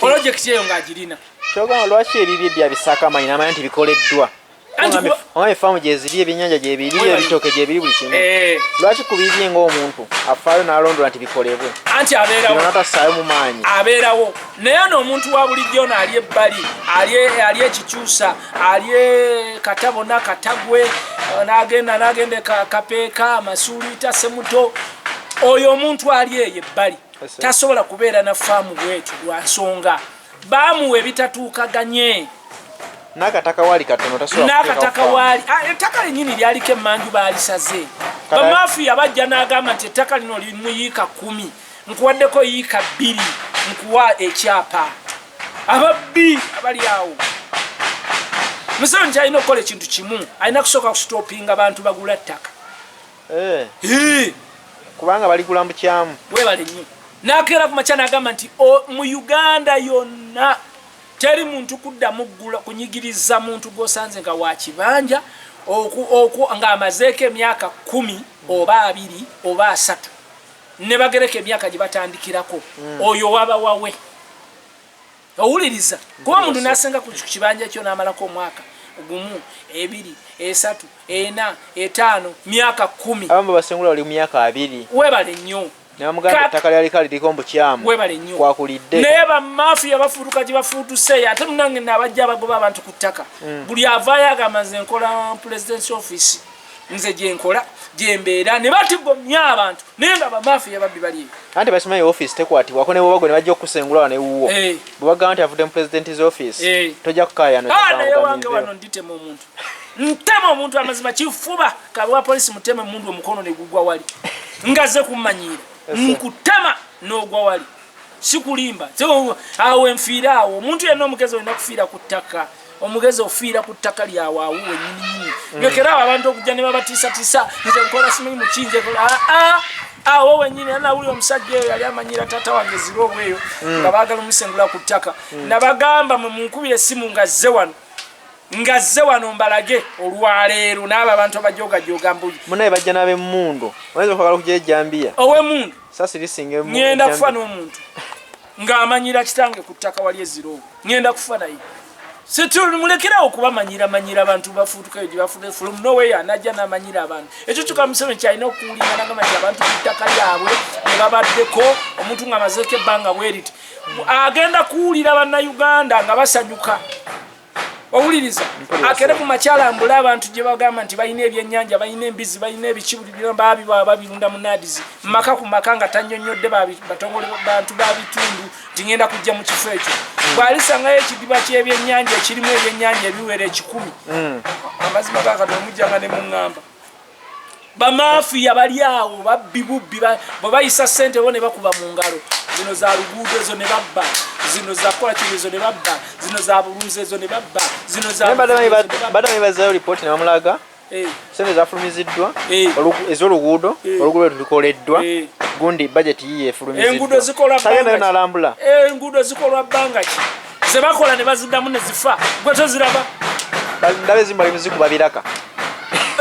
pulojekiti eyo ng'agirina kyogamba lwaki ebibye bya Bisaaka Amanyi n'amanya nti bikoleddwa oba efaamu gyeziri ebyennyanja gyebiri ebitooke gyebiri buli kimu lwaki ku bibye ng'omuntu afaayo n'alondola nti bikolebwe anti abeerawo natasaayo mu maanyi abeerawo naye n'omuntu wa bulijjo ono ali ebbali ali ekikyusa ali katabona katagwe n'agenda kapeeka amasuulita semuto oyo omuntu ali eyo ebbali tasobola kubeera na faamu bwetyo lwa nsonga baamuwa ebitatuukaganye n'akataka waali katono tasobola n'akataka waali ettaka lennyini lyaliko emmanju baalisaze bamafiya bajja n'agamba nti ettaka lino limu yiika 10 nkuwaddeko yiika 2 nkuwa ekyapa ababbi abali awo Museveni kyalina okukola ekintu kimu alina kusooka kusitopinga abantu bagula ttaka kubanga baligula mu kyamu webale nnyo n'akeera ku makya n'agamba nti mu Uganda yonna teri muntu kuddamu kunyigiriza muntu gw'osanze nga wa kibanja ng'amazeeko emyaka 10 oba 2 oba 3 ne bagereka emyaka gye batandikirako oyo waba wawe owuliriza kuba omuntu n'asenga ku kibanja kyo n'amalako omwaka 1 2 3 4 5 myaka 10 abamu basengula bali mu myaka 2 webale nnyo namuganda ettaka lyali kaliriko mbukyamu kwakulidde naye bamafiya bafuutuka gye bafuutuse ate munange n'abajja abagoba abantu ku ttaka buli avaayo agamba nze nkola presidency office nze gyenkola gyembeera ne batigomya abantu naye nga bamafiya babbi bali anti basimanyi office tekwatibwako ne bwebagwe ne bajja okusengulawa ne wuwo bwebagamba nti avudde mu president's office tojja kukaayano naye wange wano nditema omuntu ntema omuntu amazima kifuba kabwa polisi muteme mundu omukono ne gugwa wali ngaze kumanyira nkutema n'ogwa wali sikulimba awo enfiira awo omuntu yenna omugezi olina kufiira ku ttaka omugezi ofiira ku ttaka lyawo awo wennyini ngekera abo abantu okujja ne babatiisatiisa nze nkola simanyi mukinje awo wennyini anawuli omusajja eyo yali amanyira taata wange ziroobu eyo nga baagala omusengula ku ttaka nabagamba munkubira essimu ngazze wano mbalage olwaleero n'abo abantu abajogajoga mbuyi munaye bajja n'ab'emmundu oyinza okwagala okujja ejjambiya ow'emmundu sasi lisinga ngenda kufa n'omuntu ng'amanyira kitange ku ttaka wali eziroobu ngenda kufa naye mulekerawo okubamanyira abantu bafuutukayo gye bafuuta from nowhere anajja n'amanyira abantu ekyo kyokka Museveni kyalina okuwulira nagamba nti abantu ku ttaka lyabwe ne babaddeko omuntu ng'amazeeko ebbanga bweriti agenda kuwulira bannayuganda nga basanyuka owuliriza akere ku makyala mbula abantu gye bagamba nti balina ebyennyanja balina embizi balina ebikibuliro babirunda mu nadizi maka ku maka nga tanyonyodde batongole bantu babitundu tingenda kujja mu kifo ekyo bwalisangayo ekidiba ky'ebyennyanja ekirimu ebyennyanja ebiwera 10 amazima gakatono mujjanga ne muŋŋamba bamafiya bali awo babbi bubbi bwe bayisa ssente bo ne bakuba mu ngalo zino za luguudo ezo ne babba zino za kola kizo ne babba zino za bulunzi ezo ne babba zino za badame bazayo report ne bamulaga sente zafulumiziddwa ez'oluguudo oluguudo lulikoleddwa gundi budget yiye efulumiziddwa enguudo zikolwa sagenda n'alambula enguudo zikolwa bbanga ki ze bakola ne baziddamu ne zifa gwe toziraba ndabe zimbali muziku babiraka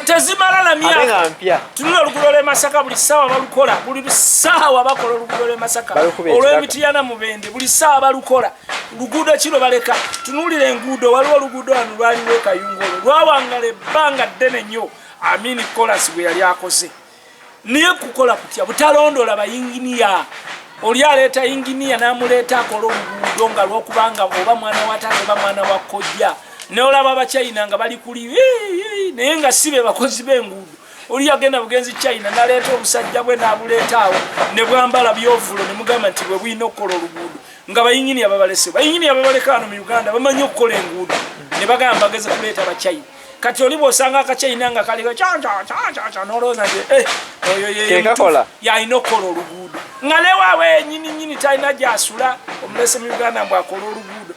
tezimala na myaka tunula oluguudo lw'e Masaka buli ssaawa balukola buli ssaawa bakola oluguudo lw'e Masaka olw'Emitiyana Mubende buli ssaawa balukola luguudo kiro baleka tunulira enguudo waliwo oluguudo wano lwaliwo e Kayungolo lwawangala ebbanga ddene nnyo Amini Kolas bwe yali akoze niye kukola kutya butalondola bayinginiya oli aleeta yinginiya n'amuleeta akola oluguudo nga lw'okubanga oba mwana wa taata oba mwana wa kojja neolaba abachina nga bali kuli naye nga sibe bakozi b'enguudo oli agenda bugenzi China naleeta omusajja bwe n'abuleetaawo ne bwambala byovulo ne mugamba nti bwe bwina okukola oluguudo nga bayingini ababalese bayingini ababaleka wano mu Uganda bamanyi okukola enguudo ne bagamba bageze kuleeta abachina kati oli bw'osanga akachina nga kaliko n'olowooza nti oyo yalina okukola oluguudo nga newaabwe nyini talina gy'asula omulese mu Uganda mbw akola oluguudo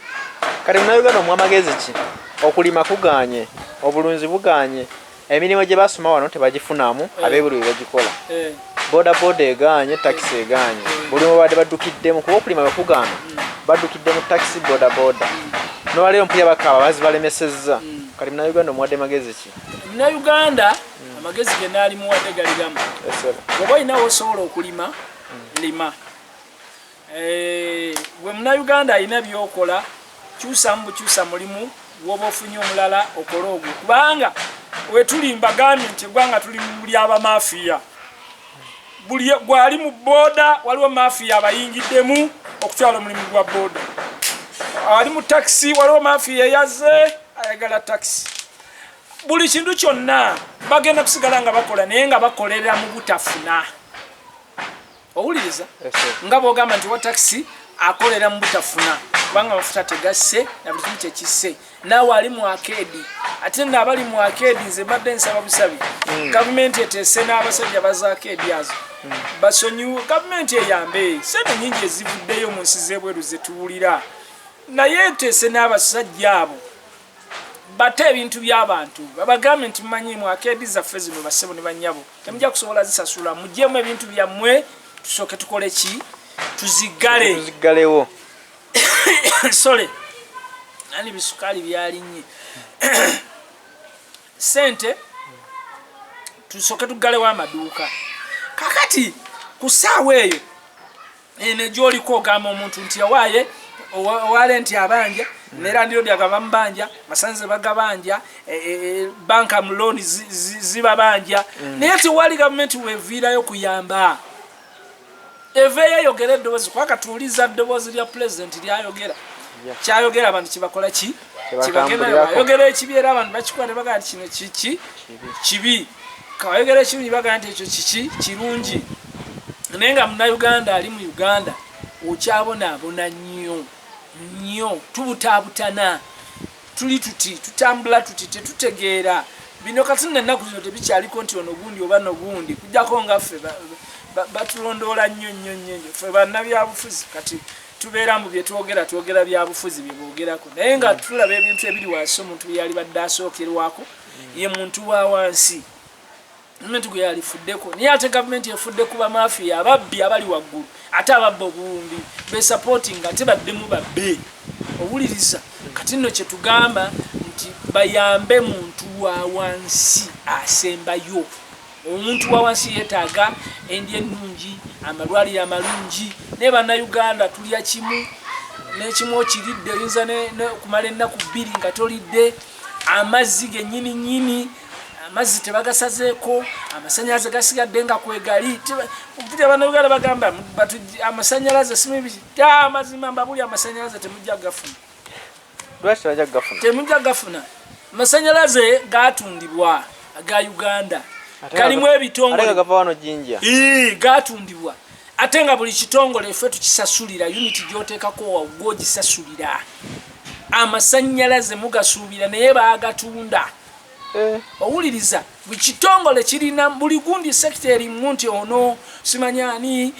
kati munauganda omwamagezi ki okulima kuganye obulunzi buganye emirimu gye basoma wano tebagifunamu ab'ebuli bagikola boda eganye taxi eganye buli mubadde baddukiddemu kuba okulima bakugamba baddukidde mu taxi boda nolwaleero mpulya bakaba bazi balemesezza kati munauganda omwadde magezi ki munauganda amagezi ge naali muwadde gali gamu oba olinawo osobola okulima lima bwe munauganda alina byokola kyusa mulimu woba ofunye omulala okola ogwo kubanga wetulimba gambye nti eggwanga tuli mu buli abamafiya buli gwali mu boda waliwo mafiya abayingiddemu okutwala omulimu gwa boda ali mu taxi waliwo mafiya yazze ayagala taxi buli kintu kyonna bagenda kusigala nga bakola naye nga bakolera mu butafuna owuliriza nga bwogamba nti wa taxi akolera mu butafuna kubanga amafuta tegasse na buli kimu kyekisse naawe ali mu akedi ate naabali mu akedi nze mbadde nsaba busabi gavumenti eteese n'abasajja baza akedi azo basonyiwe gavumenti eyambe sente nyingi ezivuddeyo mu nsi z'ebweru zetuwulira naye eteese n'abasajja abo bate ebintu by'abantu babagambe nti mumanyi mu akedi zaffe zino bassebo ne bannyabo temujja kusobola zisasula muggyemu ebintu byammwe tusooke tukole ki tuziggalewo sole nani bisukali byalinnye sente tusoke tugalewo amaduuka kakati ku ssaawa eyo ene gy'oliko ogamba omuntu nti yawaaye owale nti abanja nerandiro lyagaba mubanja masanze bagabanja banka muloni zibabanja naye tiwali gavumenti weviirayo kuyamba eveyo yogera eddoboozi kwaka tuuliza ddoboozi lya president lyayogera kyayogera abantu kibakola ki kibagenda yogera ekibi era abantu bakikwata bagaa nti kino kiki kibi kawayogera ekirungi bagaa nti ekyo kiki kirungi naye nga munauganda ali mu Uganda okyabonaabona nnyo tubutaabutana tuli tuti tutambula tuti tetutegeera bino kati nennaku zino tebikyaliko nti ono gundi oba nogundi kujjako nga ffe batulondoola nnyo ffe bannabyabufuzi kati tubeera mu bye twogera byabufuzi bye boogerako naye nga tulaba ebintu ebiri wansi omuntu bye yali badde asookerwako ye muntu wa wansi gavumenti gwe yalifuddeko naye ate gavumenti efudde ku bamafiya ababbi abali waggulu ate ababba obuwumbi besupportinga ate baddemu babbe owuliriza kati nno kye tugamba nti bayambe muntu wa wansi asembayo omuntu wa wansi yeetaaga endya ennungi amalwaliro amalungi naye bannayuganda tulya kimu n'ekimu okiridde oyinza kumala ennaku 2 nga tolidde amazzi gennyini amazzi tebagasazeeko amasanyalaze gasigadde nga kwegali mpulira bannayuganda bagamba amasanyalaze simibiki amazima mbabuli amasanyalaze temujja gafuna lwaki bajja gafuna temujja gafuna masanyalaze gatundibwa aga Uganda kalimu ebitongole gava wano Jinja gatundibwa ate nga buli kitongole ffe tukisasulira unit gyoteekako waggwo gisasulira amasanyalaze mugasuubira naye baagatunda owuliriza buli kitongole kirina buli gundi sekita erimu nti ono simanyani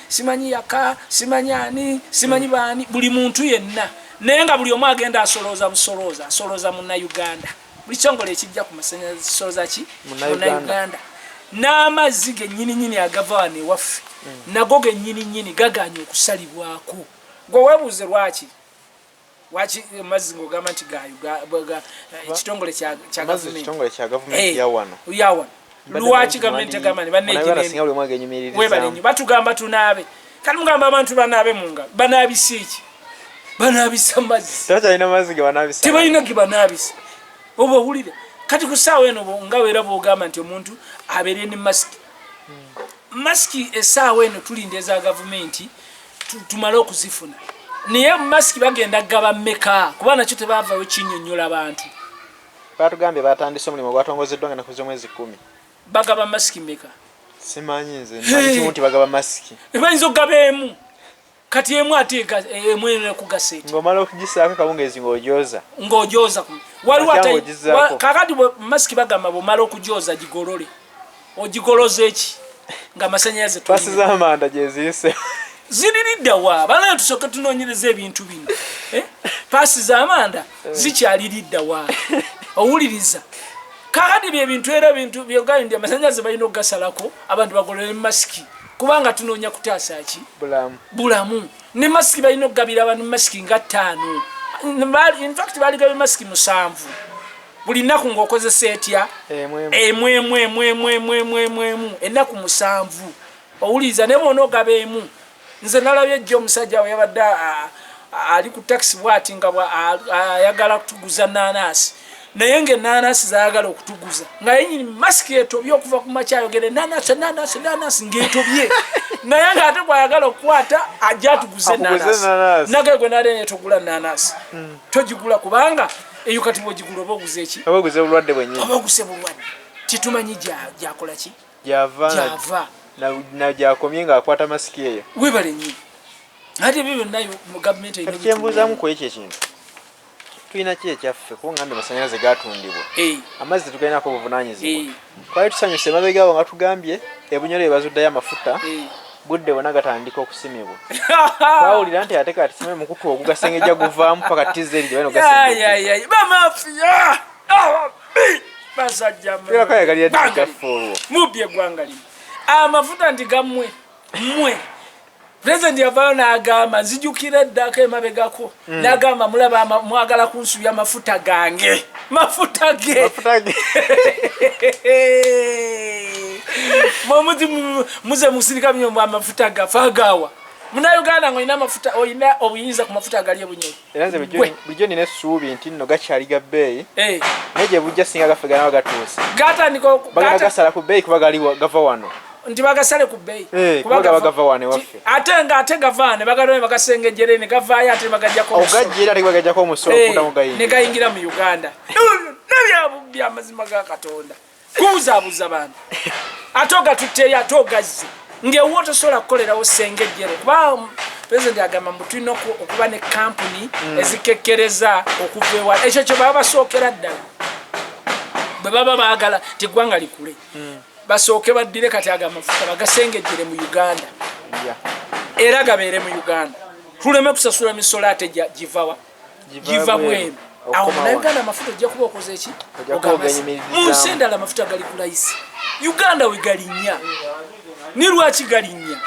simanyi yaka simanyani simanyi baani buli muntu yenna naye nga buli omu agenda asolooza munnauganda buli kitongole ekijja ku masanyalaze kisolooza ki munnauganda n'amazzi gennyininyini agava wano ewaffe nago gennyininyini gaganye okusalibwako gwe weebuuze lwaki amazzi ng'ogamba nti ekitongole kya gavumenti yawano lwaki gavumenti egamba ne banneegiwebalenyo batugamba tunaabe kati mugamba abantu banaabe munga banaabisa eki banaabisa mazzi tebalina ge banaabisa oba owulire kati ku ssaawa eno nga weera bwogamba nti omuntu abeere ne masiki essaawa eno tulinda eza gavumenti tumale okuzifuna naye masiki bagenda gaba mmeka kuba nakyo tebavayo kinnyonnyola abantu batugambye batandise omulimu gwatongozeddwa nga nakuze omwezi 10 bagaba masiki mmeka simanyi nze nti nti bagaba masiki bayinza okugaba emu kati emu ate emu ene kugaseeti ng'omala okugisaako kawungeezi ng'ojooza waliwo kakati masiki bagamba bw'omala okugyoza gigolole ogigoloza eki nga masanyalaze pasi z'amanda gye ziyise ziriridda wa bana tusooke tunoonyereza ebintu bino paasi z'amanda zikyaliridda wa owuliriza kakati byebintu era bintu byogayo ndi amasanyalaze balina okugasalako abantu bagolole masiki kubanga tunoonya kutaasa ki bulamu ne masiki balina okugabira abantu masiki nga 5 infact baligaba masiki 7 buli nnaku ng'okozesa etya emu ennaku 7 owuliriza ne boona ogaba emu nze nalabye ejjo omusajja we yabadde ali ku taxi bwati nga ayagala kutuguza nanasi naye ng'enanasi zayagala okutuguza nga yenyini masiki etobye okuva ku makya ayogere nanasi ng'etobye naye ng'ate bw'ayagala okukwata ajja atuguze nanasi nage gwe nale netogula nanasi togigula kubanga eyo kati bw'ogigula oba oguze eki oba oguze bulwadde bwennyini oba oguze bulwadde titumanyi gyakola ki gyava na gyakomye ng'akwata masiki eyo webale nnyo ate ebyo byonna mu gavumenti kati kyembuuzaamu ku ekyo ekintu tulina ki ekyaffe kuba ngambe amasanyalaze gatundibwa amazzi tugalinako obuvunaanyizibwa twali tusanyuse emabega abo nga tugambye ebunyolo bye bazuddayo amafuta budde bwonna gatandika okusimibwa twawulira nti ate kati sime mukutu ogugasengejja guvaamu paka tizeri gye balina bamafiya basajja mubbi eggwanga lino amafuta ndi gammwe mmwe President yavayo n'agamba nzijukira eddako emabegako n'agamba mulaba mwagala kunsubya mafuta gange mafuta ge muze musirika myo mafuta gafagawa muna Uganda ngo ina mafuta oyina obuyinza ku mafuta gali ebunyoro era nze bulijjo nina essuubi nti nno gakyaliga bbeeyi neje bujja singa gafega nawo gatuuse gatandika bagagasala ku bbeeyi kuba gali gava wano ndi bagasale ku bbeeyi kubaga bagava wane waffe ate gavaane bagalone bagasengejere ne gavaayo ate bagajjako ogajjera ate bagajjako omusolo okuddamu gayingira ne gayingira mu Uganda nebyabubbi amazima ga Katonda kubuzabuza bantu ate ogatutteyo ate ogazze ng'ewo tosobola kukolerawo sengejjere kuba President agamba mbu tulina okuba ne kampuni ezikekkereza okuva ewa ekyo kye baba basookera ddala bwe baba baagala teggwanga likule basooke baddire kati agamafuta bagasengejjere mu Uganda era gabeere mu Uganda tuleme kusasula misolo ate giva bweru awo munauganda amafuta ojja kuba okoze eki mu nsi endala amafuta gali ku layisi Uganda we galinnya ni lwaki galinnya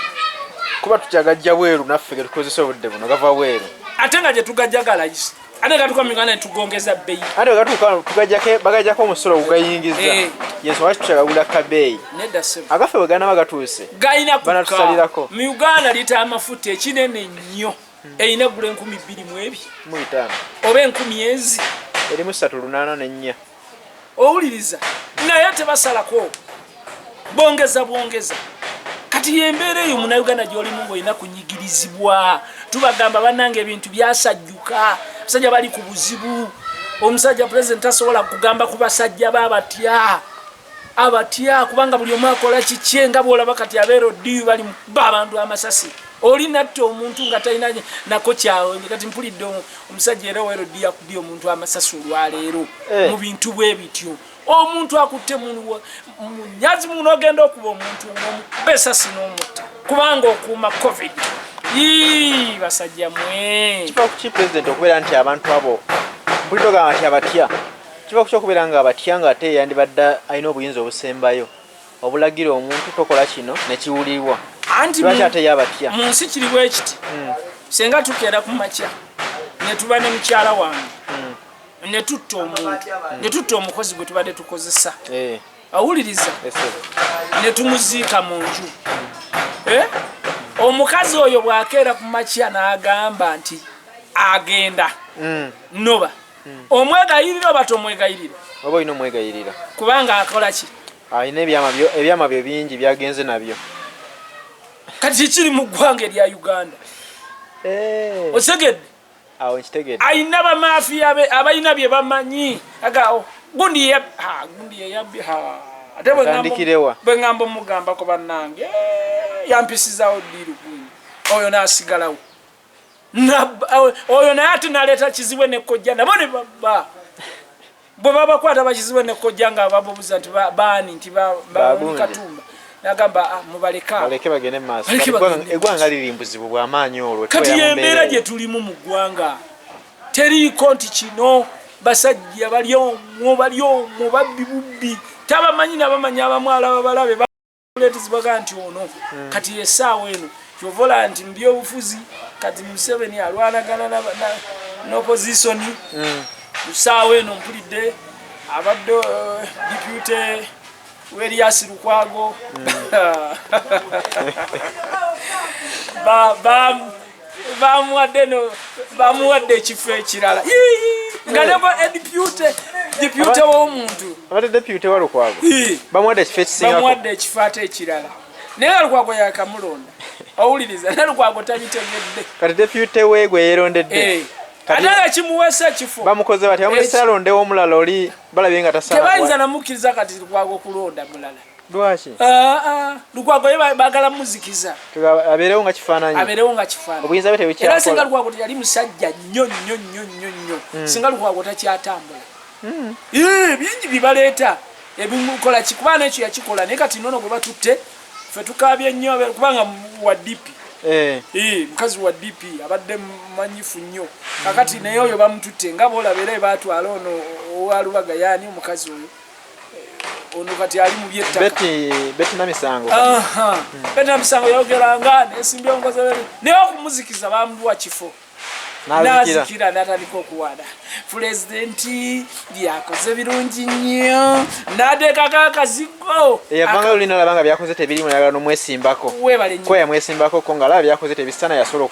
kuba tukyagajja bweru naffe ge tukozesa obudde buno gava bweru ate nga gye tugajjaga layisi ate gatuka mu Uganda netugongeza bbeeyi ate gatuka bagajjako omusolo ogugayingiza yesu waki tukyagagula kabeeyi agaffe bwe gana bagatuuse galina banatusalirako mu Uganda lita amafuta ekinene nnyo erina gula 22,200 oba 10,000 erimu 384 owuliriza naye tebasalako bongeza kati yembeera eyo muna Uganda gy'olimu ng'olina kunyigirizibwa tubagamba bannange ebintu byasajjuka abasajja bali ku buzibu omusajja president tasobola kugamba ku basajja abatya kubanga buli omu akola kikye nga bwolaba kati abeerodi bali abantu amasasi olinatta omuntu nga talina nako kyawe kati mpulidde omusajja era weerodi yakubye omuntu amasasi olwaleero mu bintu bwe bityo omuntu akutte munyazi muno ogenda okuba omuntu ng'omukube esasi n'omutta kubanga okuuma covid basajja mwe kiva ku ki president okubeera nti abantu abo mpulidde ogamba nti abatya kiva ku kyokubeera nga abatya nga ate yandibadde alina obuyinza obusembayo obulagira omuntu tokola kino nekiwulirwa lwaki ate ye abatya mu nsi kiri bwe kiti senga tukeera ku makya ne tuba ne mukyala wange ne tutta omuntu ne tutta omukozi gwe tubadde tukozesa awuliriza ne tumuziika mu nju omukazi oyo bw'akeera ku makya n'agamba nti agenda noba omwegayirira oba tomwegayirira oba olina omwegayirira kubanga akola ki alina ebyama byo bingi byagenze nabyo kati kikiri mu ggwanga erya Uganda osegedde awo nkitegedde ayina bamafiya be abalina bye bamanyi agao gundi yeyabbi ate bwe ngamba omugambako bannange yampisizawo ddiiru gundi oyo n'asigalawo oyo naye ate naleeta kizibwe nekkojja nabo ne baba bwe babakwata bakizibwe nekkojja nga babuuza nti baani nti Katumba nagamba mubaleke bagende maaso eggwanga liri mbuzibu bw'amaanyi olwo kati yembeera gye tulimu mu ggwanga teriiko nti kino basajja bali omwo babbi bubbi tabamanyi nabamanyi abamwala babalabe baletizibwaga nti ono kati essaawa eno kyovola nti mu byobufuzi kati Museveni alwanagana n'opposition mu ssaawa eno mpulidde abadde deputy Elias Lukwago bamuwadde ekifo ekirala nga nebo deputy w'omuntu abadde deputy wa Lukwago bamuwadde ekifo ekisingako bamuwadde ekifo ate ekirala naye Lukwago yakamulonda owuliriza ne Lukwago tabitegedde kati deputy we gwe yeerondedde ate nga kimuweesa ekifo bamukoze bati bamulesa alondewo omulala oli balabye nga tasaana tebayinza namukkiriza kati Lukwago kulonda mulala lwaki Lukwago ye baagala muzikiza abeerewo nga kifaananyi obuyinza bwe tebukyakola era singa Lukwago teyali musajja nnyo singa Lukwago takyatambula bingi bibaleeta ebimukola kikuba nekyo yakikola naye kati nono gwe batutte ffe tukaabye nnyo kubanga wa DP mukazi wa DP abadde manyifu nnyo kakati naye oyo bamututte nga boolabera batwala ono owalubaga yaani omukazi oyo ono kati ali mu Betty Namisango Betty Namisango yayogeranga nesimbye omukozi naye okumuzikiza bamuwa kifo nazikira natandika okuwada pulezidenti byakoze birungi nnyo nateekako akazigo eyavanga lulina labanga byakoze tebirimu nayagala nomwesimbako ko yamwesimbako ko ngaalaba byakoze tebisana yasobola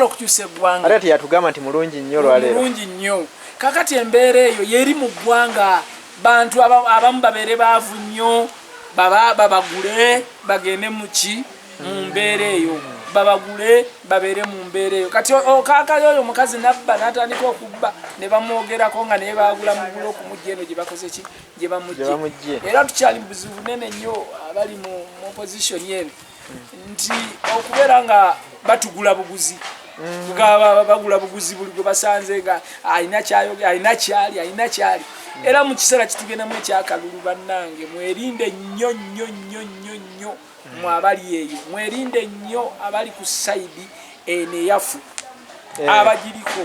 okukyusa eggwanga ate teyatugamba nti mulungi nnyo olwaleero mulungi nnyo kakati embeera eyo yeri mu ggwanga bantu abamu babeere baavu nnyo babagule bagende muki mu mbeera eyo babagule babeere mu mbeera eyo kati okaakali oyo omukazi nabba natandika okubba ne bamwogerako nga naye bagula mugula okumujja eno gye bakoze ki gye bamujje era tukyali mu buzibu bunene nnyo abali mu opposition eno nti okubeera nga batugula buguzi bagula buguzi buli gwe basanze nga alina kyali era mu kiseera kitugendamu ekyakalulu bannange mwerinde nnyo mwabali eyo mwerinde nnyo abali ku sayidi eno eyafu abagiriko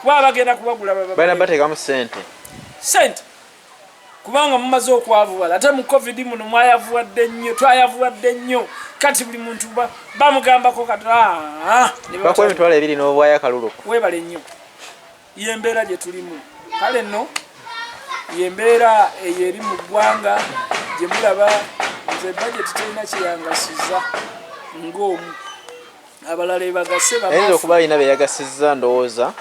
kuba bagenda kubagula balina bateekamu sente kubanga mumaze okwavuwala ate mu covid muno twayavuwadde nnyo kati buli muntu bamugambako bakuwa emitwalo ebiri n'obwayo akalulu webale nnyo yembeera gye tulimu kale nno yembeera eyo eri mu ggwanga gye mulaba nze budget terina kyeyangasiza ng'omu abalala ebagase ayinza okuba alina beyagasizza ndowooza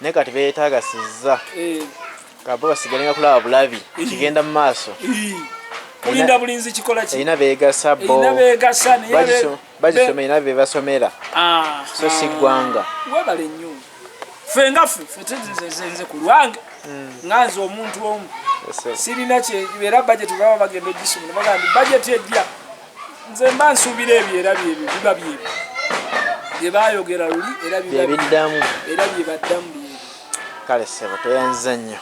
naye kati beetaagasizza kabo basigalenga kulaba bulabi kigenda mu maaso kulinda bulinzi kikola ki erina beegasa bagisoma erina bebasomera so si ggwanga webale nnyo ffe ku lwange nganze omuntu omu sirina era budget baba bagenda ogisoma bagamba budget ejja nze mba nsuubira ebyo era biba byebyo bye baayogera luli era biddamu era bye baddamu byebyo kale ssebo toyanze nnyo